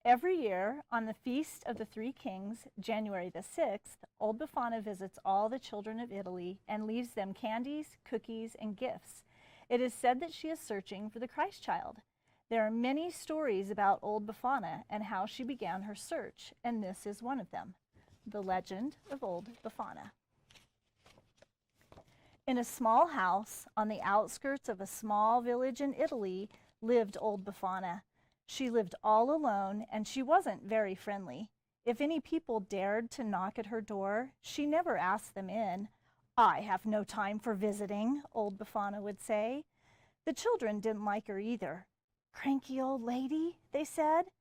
Every year, on the Feast of the Three Kings, January the 6th, old Befana visits all the children of Italy and leaves them candies, cookies, and gifts. It is said that she is searching for the Christ child. There are many stories about old Befana and how she began her search, and this is one of them, the legend of old Befana. In a small house on the outskirts of a small village in Italy lived old Befana. She lived all alone, and she wasn't very friendly. If any people dared to knock at her door, she never asked them in. "I have no time for visiting," old Befana would say. The children didn't like her either. "Cranky old lady," they said,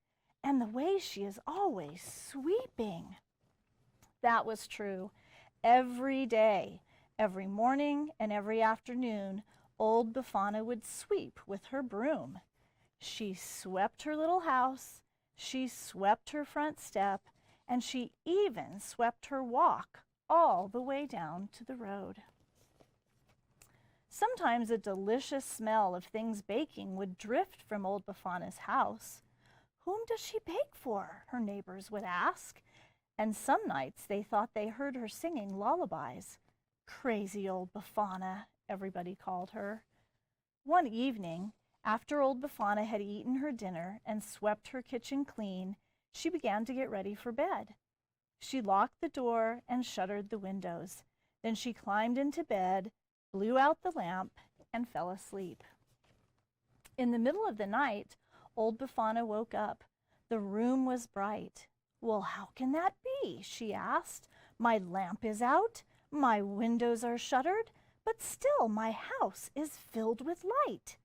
"and the way she is always sweeping." That was true. Every day, every morning, and every afternoon, old Befana would sweep with her broom. She swept her little house, she swept her front step, and she even swept her walk all the way down to the road. Sometimes a delicious smell of things baking would drift from old Befana's house. "Whom does she bake for?" her neighbors would ask. And some nights they thought they heard her singing lullabies. "Crazy old Befana," everybody called her. One evening, after old Befana had eaten her dinner and swept her kitchen clean, she began to get ready for bed. She locked the door and shuttered the windows. Then she climbed into bed, blew out the lamp, and fell asleep. In the middle of the night, old Befana woke up. The room was bright. "Well, how can that be?" she asked. "My lamp is out, my windows are shuttered, but still my house is filled with light."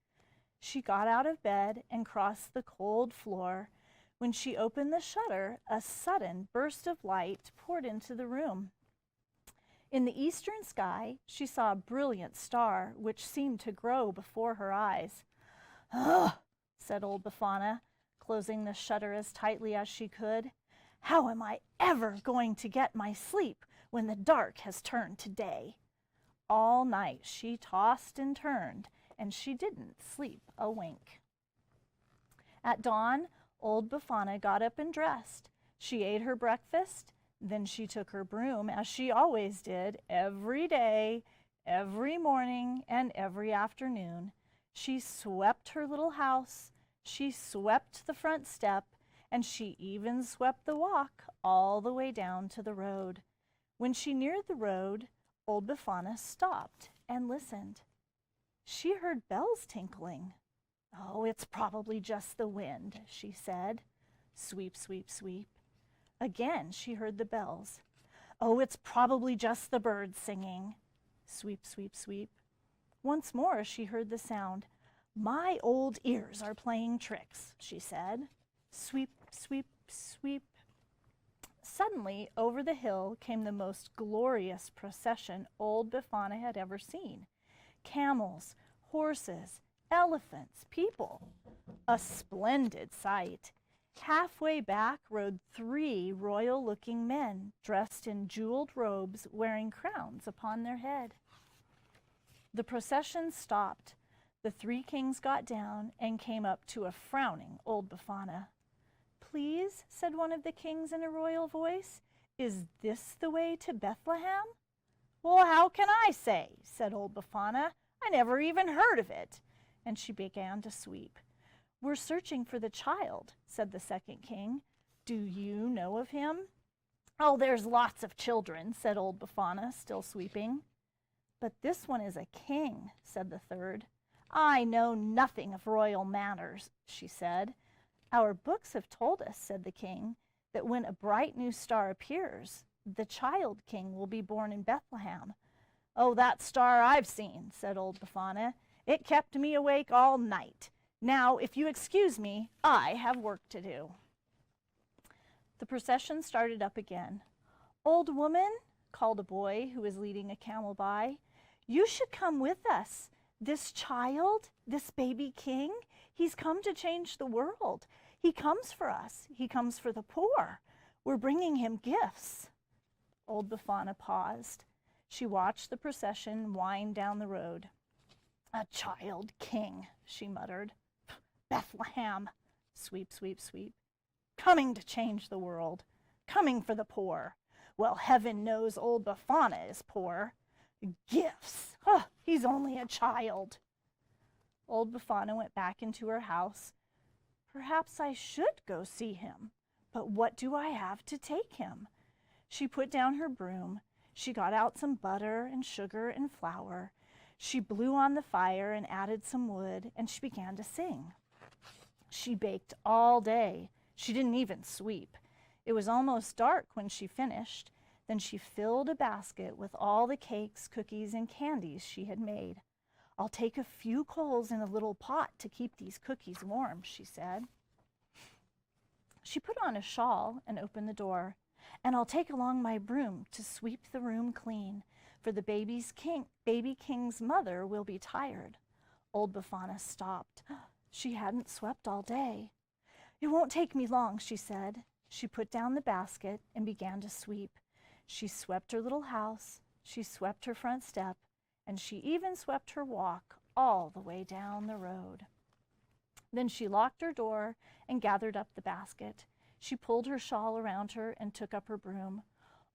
She got out of bed and crossed the cold floor. When she opened the shutter, a sudden burst of light poured into the room. In the eastern sky, she saw a brilliant star, which seemed to grow before her eyes. "Ugh," said old Befana, closing the shutter as tightly as she could. "How am I ever going to get my sleep when the dark has turned to day?" All night she tossed and turned, and she didn't sleep a wink. At dawn, old Befana got up and dressed. She ate her breakfast, then she took her broom, as she always did, every day, every morning, and every afternoon. She swept her little house, she swept the front step, and she even swept the walk all the way down to the road. When she neared the road, old Befana stopped and listened. She heard bells tinkling. "Oh, it's probably just the wind," she said. Sweep, sweep, sweep. Again she heard the bells. "Oh, it's probably just the birds singing." Sweep, sweep, sweep. Once more she heard the sound. "My old ears are playing tricks," she said. Sweep, sweep, sweep. Suddenly, over the hill came the most glorious procession old Befana had ever seen. Camels, horses, elephants, people. A splendid sight. Halfway back rode 3 royal-looking men, dressed in jeweled robes, wearing crowns upon their head. The procession stopped. The 3 kings got down and came up to a frowning old Befana. "Please," said one of the kings in a royal voice, "is this the way to Bethlehem?" "Well, how can I say?" said old Befana. "I never even heard of it." And she began to sweep. "We're searching for the child," said the second king. "Do you know of him?" "Oh, there's lots of children," said old Befana, still sweeping. "But this one is a king," said the third. "I know nothing of royal manners," she said. "Our books have told us," said the king, "that when a bright new star appears, the child king will be born in Bethlehem." "Oh, that star I've seen," said old Befana. "It kept me awake all night. Now, if you excuse me, I have work to do." The procession started up again. "Old woman," called a boy who was leading a camel by, "you should come with us. This child, this baby king, he's come to change the world. He comes for us. He comes for the poor. We're bringing him gifts." Old Befana paused. She watched the procession wind down the road. "A child king," she muttered. "Bethlehem." Sweep, sweep, sweep. coming to change the world, coming for the poor. Well, heaven knows old Befana is poor. Gifts! Oh, he's only a child. Old Befana went back into her house. Perhaps I should go see him, but what do I have to take him? She put down her broom. She got out some butter and sugar and flour. She blew on the fire and added some wood, and she began to sing. She baked all day. She didn't even sweep. It was almost dark when she finished. Then she filled a basket with all the cakes, cookies, and candies she had made. I'll take a few coals in a little pot to keep these cookies warm, she said. She put on a shawl and opened the door. And I'll take along my broom to sweep the room clean, for the baby king's mother will be tired. Old Befana stopped. She hadn't swept all day. It won't take me long, she said. She put down the basket and began to sweep. She swept her little house, she swept her front step, and she even swept her walk all the way down the road. Then she locked her door and gathered up the basket. She pulled her shawl around her and took up her broom.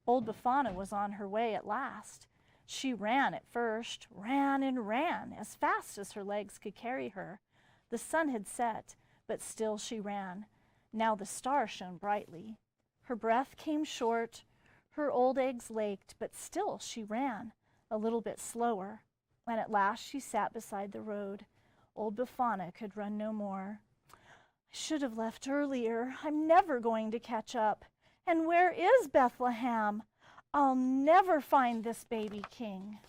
Old Befana was on her way at last. She ran at first, ran and ran as fast as her legs could carry her. The sun had set, but still she ran. Now the star shone brightly. Her breath came short, her old eggs ached, but still she ran, a little bit slower. And at last she sat beside the road. Old Befana could run no more. I should have left earlier. I'm never going to catch up. And where is Bethlehem? I'll never find this baby king.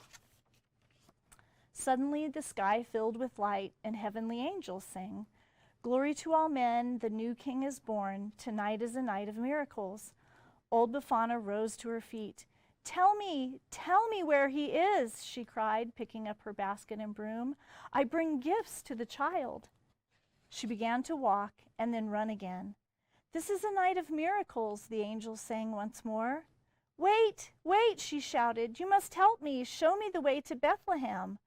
Suddenly the sky filled with light, and heavenly angels sang, Glory to all men, the new king is born. Tonight is a night of miracles. Old Befana rose to her feet. Tell me where he is, she cried, picking up her basket and broom. I bring gifts to the child. She began to walk and then run again. This is a night of miracles, the angels sang once more. Wait, wait, she shouted. You must help me. Show me the way to Bethlehem.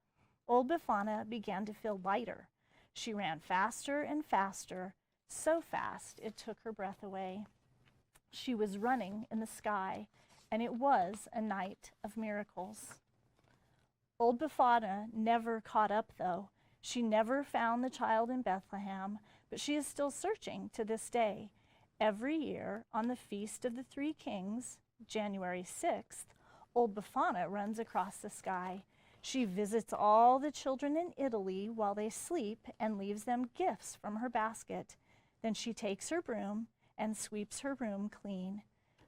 Old Befana began to feel lighter. She ran faster and faster, so fast it took her breath away. She was running in the sky, and it was a night of miracles. Old Befana never caught up, though. She never found the child in Bethlehem, but she is still searching to this day. Every year, on the Feast of the Three Kings, January 6th, Old Befana runs across the sky. She visits all the children in Italy while they sleep and leaves them gifts from her basket. Then she takes her broom and sweeps her room clean.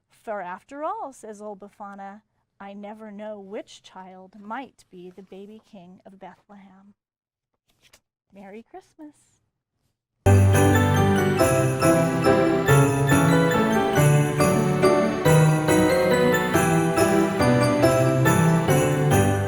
For after all, says Old Befana, I never know which child might be the baby king of Bethlehem. Merry Christmas.